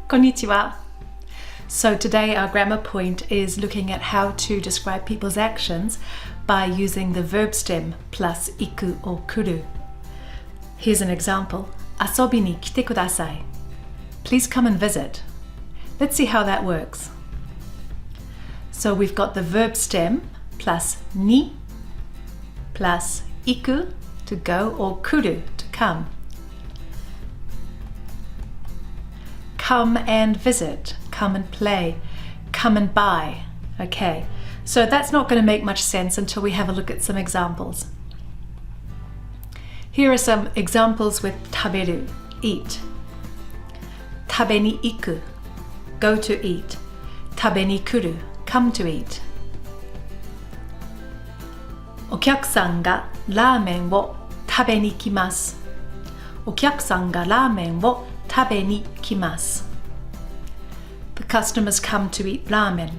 Konnichiwa. So today our grammar point is looking at how to describe people's actions by using the verb stem plus iku or kuru. Here's an example. 遊びに来てください. Please come and visit. Let's see how that works. So we've got the verb stem plus ni plus iku to go or kuru to come. Come and visit, come and play, come and buy. Okay, so that's not going to make much sense until we have a look at some examples. Here are some examples with taberu, eat. Tabe ni iku, go to eat. Tabe ni kuru, come to eat. お客さんがラーメンを食べに来ます。お客さんがラーメンを食べに来ます。The customers come to eat ramen.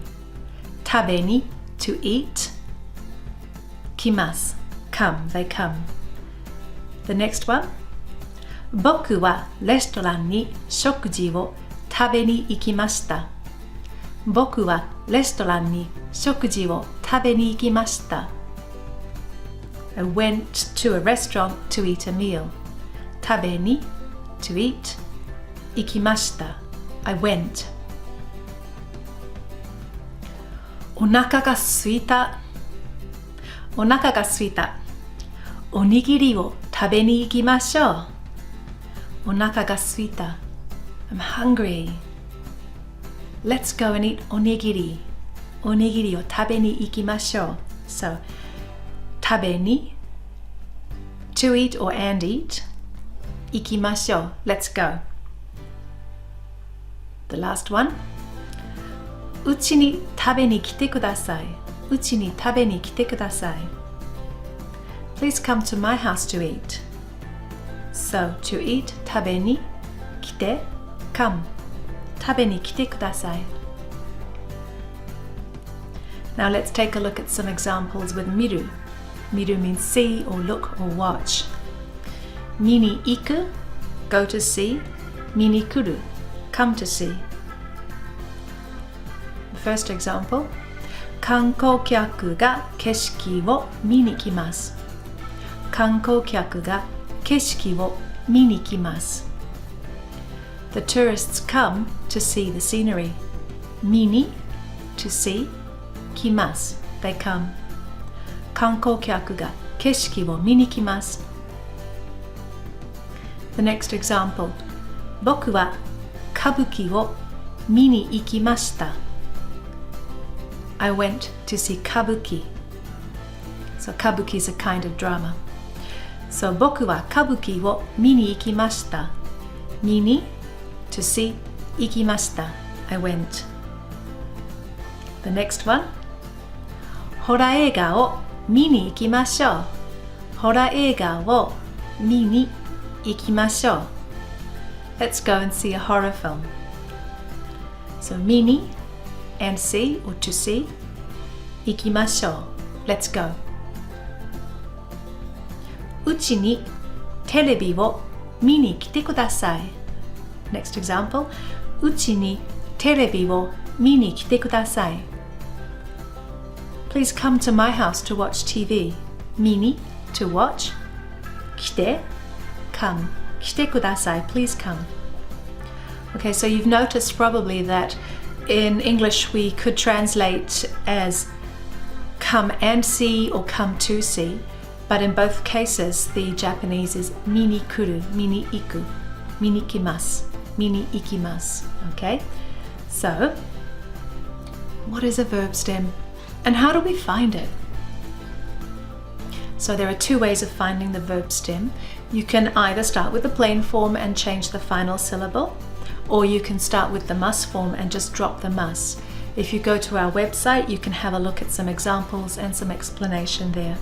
食べに to eat. 来ます come, they come. The next one. 僕はレストランに食事を食べに行きました。僕はレストランに食事を食べに行きました。I went to a restaurant to eat a meal. 食べに to eat. 行きました I went. お腹が空いた。お腹が空いた。おにぎりを食べに行きましょう。お腹が空いた。I'm hungry. Let's go and eat おにぎり。おにぎりを食べに行きましょう。So, 食べに to eat or and eat. 行きましょう。Let's go. The last one. うちに食べに来てください。うちに食べに来てください。Please come to my house to eat. So, to eat, 食べに来て come. 食べに来てください。Now let's take a look at some examples with miru. Miru means see or look or watch. 見に行く go to see. 見に来る come to see. The first example. 観光客が景色を見に来ます。観光客が景色を見に来ます。The tourists come to see the scenery. 見に to see. 来ます they come. 観光客が景色を見に来ます。The next example. 僕は歌舞伎を見に行きました。I went to see kabuki. So kabuki is a kind of drama. So 僕は歌舞伎を見に行きました。見に to see 行きました。I went. The next one. ホラー映画を見に行きましょう。ホラー映画を見に行きましょう。Let's go and see a horror film. So 見に and see or to see. 行きましょう。Let's go. うちにテレビを見に来てください。Next example. うちにテレビを見に来てください。Please come to my house to watch TV. 見に to watch. 来て come. 来てください. Please come. Okay, so you've noticed probably that in English we could translate as come and see or come to see, but in both cases the Japanese is 見に来る, 見に行く, 見に来ます, 見に行きます. Okay, so what is a verb stem and how do we find it? So there are two ways of finding the verb stem. You can either start with the plain form and change the final syllable, or you can start with the must form and just drop the must. If you go to our website, you can have a look at some examples and some explanation there.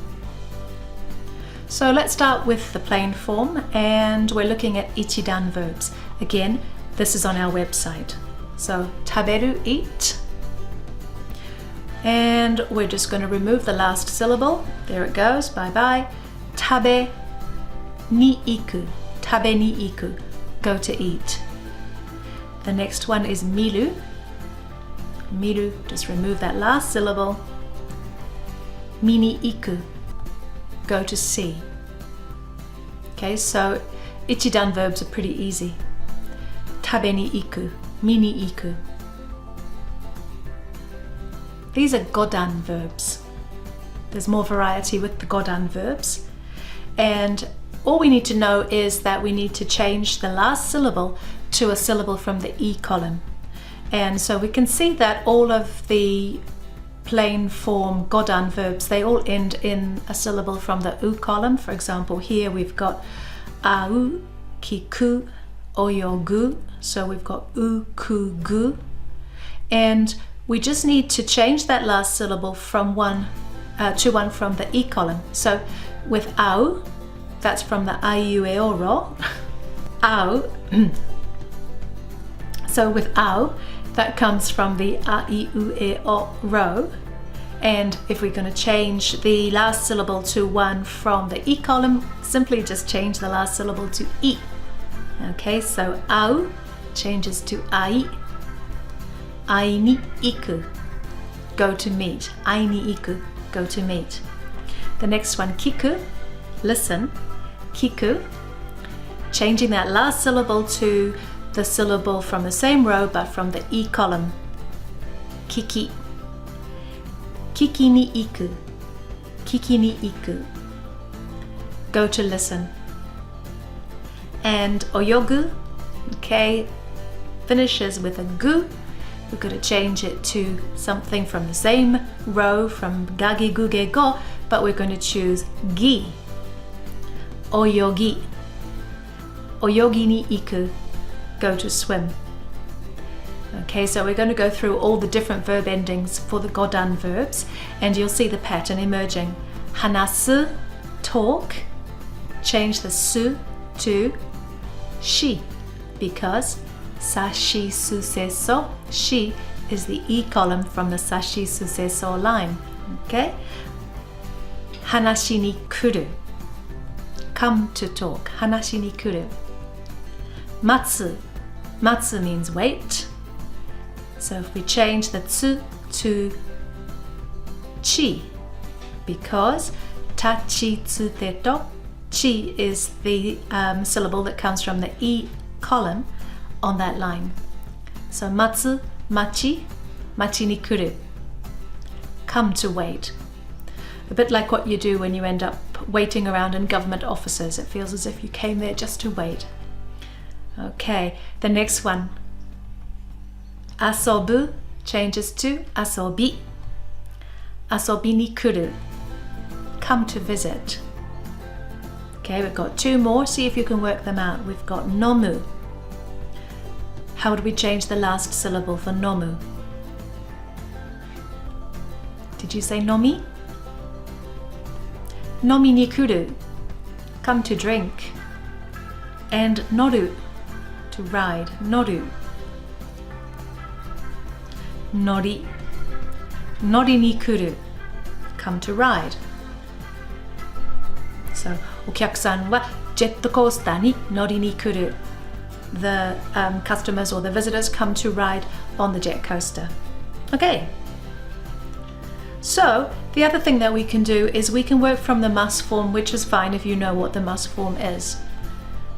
So let's start with the plain form, and we're looking at ichidan verbs. Again, this is on our website. So taberu, eat. And we're just going to remove the last syllable. There it goes, bye-bye. Tabe ni iku, tabe ni iku, go to eat. The next one is miru. Miru, just remove that last syllable. Mini iku, go to see. Okay, so ichidan verbs are pretty easy. Tabe ni iku, mini iku. These are godan verbs. There's more variety with the godan verbs. And all we need to know is that we need to change the last syllable to a syllable from the E column. And so we can see that all of the plain form godan verbs, they all end in a syllable from the U column. For example, here we've got au, kiku, oyogu. So we've got u, ku, gu. And we just need to change that last syllable from one to one from the E column. So with au, that's from the a, u, e, o, ro. Au. So with au, that comes from the a, I, u, e, o, ro. And if we're going to change the last syllable to one from the E column, simply just change the last syllable to I. Okay, so au changes to ai. Ai ni iku, go to meet. Ai ni iku, go to meet. The next one, kiku, listen. Kiku, changing that last syllable to the syllable from the same row but from the E column. Kiki. Kiki ni iku. Kiki ni iku. Go to listen. And oyogu, okay, finishes with a gu. We've got to change it to something from the same row from gagi, guge, go, but we're going to choose gi. Oyogi. Oyogi ni iku, go to swim. Okay, so we're going to go through all the different verb endings for the godan verbs, and you'll see the pattern emerging. Hanasu, talk. Change the su to shi, because sashi su se so, shi is the E column from the sashi su se so line. Okay? Hanashi ni kuru, come to talk. Hanashi ni kuru. Matsu. Matsu means wait. So if we change the tsu to chi, because tachi tsute to, chi is the syllable that comes from the E column on that line. So matsu, machi, machi ni kuru, come to wait. A bit like what you do when you end up waiting around in government offices. It feels as if you came there just to wait. Okay, the next one. Asobu changes to asobi. Asobi ni kuru, come to visit. Okay, we've got two more. See if you can work them out. We've got nomu. How would we change the last syllable for nomu? Did you say nomi? Nomi ni kuru, come to drink. And noru, to ride. Noru. Nori. Nori ni kuru, come to ride. So, お客さんはジェットコースターに乗りに来る. The customers or the visitors come to ride on the jet coaster. Okay. So, the other thing that we can do is we can work from the must form, which is fine if you know what the must form is.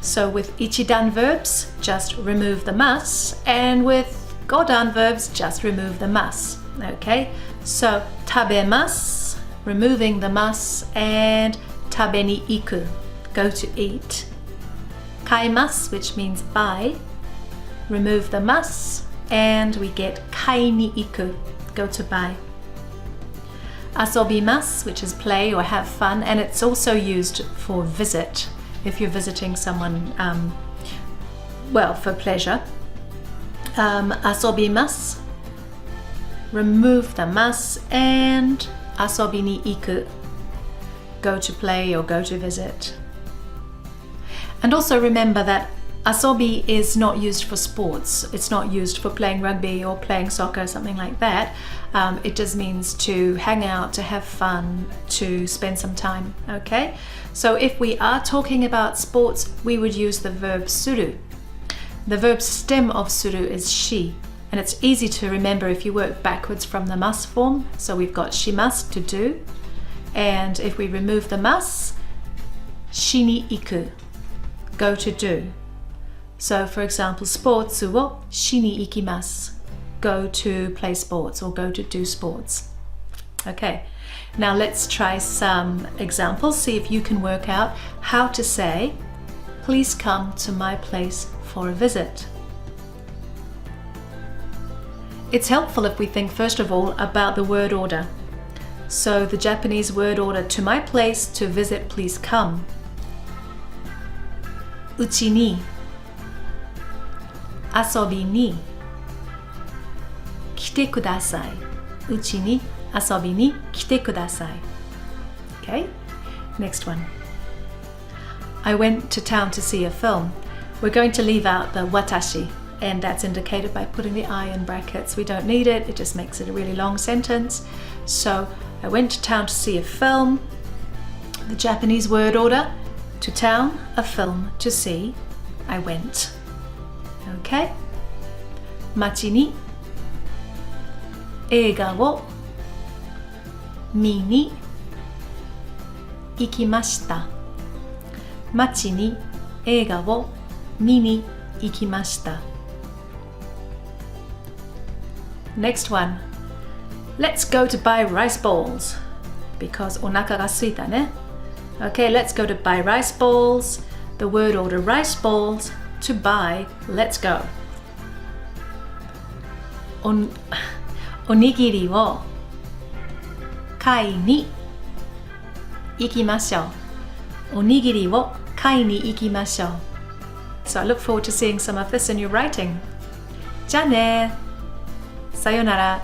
So with ichidan verbs, just remove the mas, and with godan verbs, just remove the mas. Okay, so tabemasu, removing the mas, and tabe ni iku, go to eat. Kaimasu, which means buy, remove the mas, and we get kai ni iku, go to buy. Asobimasu, which is play or have fun, and it's also used for visit. If you're visiting someone, well, for pleasure. Asobimasu, remove the mas, and asobi ni iku, go to play or go to visit. And also remember that asobi is not used for sports. It's not used for playing rugby or playing soccer, something like that. It just means to hang out, to have fun, to spend some time, okay? So if we are talking about sports, we would use the verb suru. The verb stem of suru is shi, and it's easy to remember if you work backwards from the mas form. So we've got shimasu, to do, and if we remove the mas, shi ni iku, go to do. So for example, sportsu wo shi ni ikimasu, go to play sports or go to do sports. Okay, now let's try some examples, see if you can work out how to say, please come to my place for a visit. It's helpful if we think first of all about the word order. So the Japanese word order, to my place, to visit, please come. Uchi ni, asobi ni, kite kudasai. Uchi ni, asobi ni, kite kudasai. Okay, next one. I went to town to see a film. We're going to leave out the watashi, and that's indicated by putting the I in brackets. We don't need it, it just makes it a really long sentence. So, I went to town to see a film. The Japanese word order, to town, a film, to see, I went. Okay? Machi ni, eiga wo mi ni ikimashita. Machi ni eiga wo mi ni ikimashita. Next one. Let's go to buy rice balls. Because onaka ga suita ne. Okay, let's go to buy rice balls. The word order, rice balls, to buy, let's go. Onigiri wo kai ni ikimashou. Onigiri wo kai ni ikimashou. So I look forward to seeing some of this in your writing. じゃあね。さよなら。